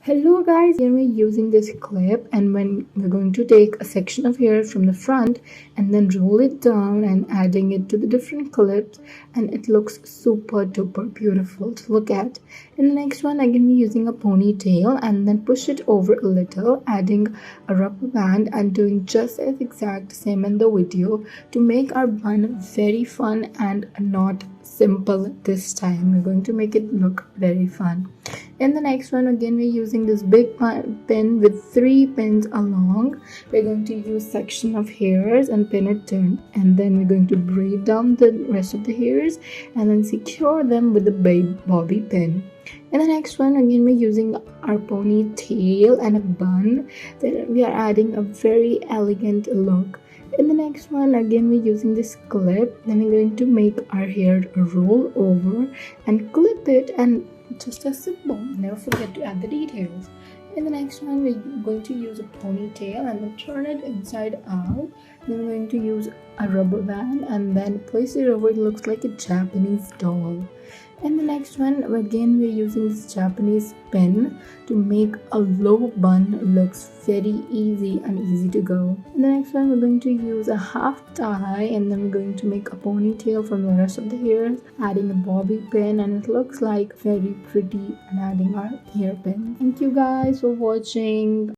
Hello guys, here we're using this clip and when we're going to take a section of hair from the front and then roll it down and adding it to the different clips, and it looks super duper beautiful to look at. In the next one, again we're using a ponytail and then push it over a little, adding a rubber band and doing just as exact same in the video to make our bun very fun and not simple this time. We're going to make it look very fun. In the next one, again we're using this big pin with 3 pins along. We're going to use section of hairs and pin it in, and then we're going to braid down the rest of the hairs and then secure them with the bobby pin. In the next one, again we're using our ponytail and a bun. Then we are adding a very elegant look. In the next one, again we're using this clip. Then we're going to make our hair roll over and clip it, and just as simple. Never forget to add the details. In the next one, we're going to use a ponytail and then turn it inside out. Then we're going to use a rubber band and then place it over. It looks like a Japanese doll. In the next one, again we're using this Japanese pin to make a low bun looks very easy and easy to go. In the next one, we're going to use a half tie and then we're going to make a ponytail from the rest of the hairs, adding a bobby pin, and it looks like very pretty, and adding our hairpin. Thank you guys for watching.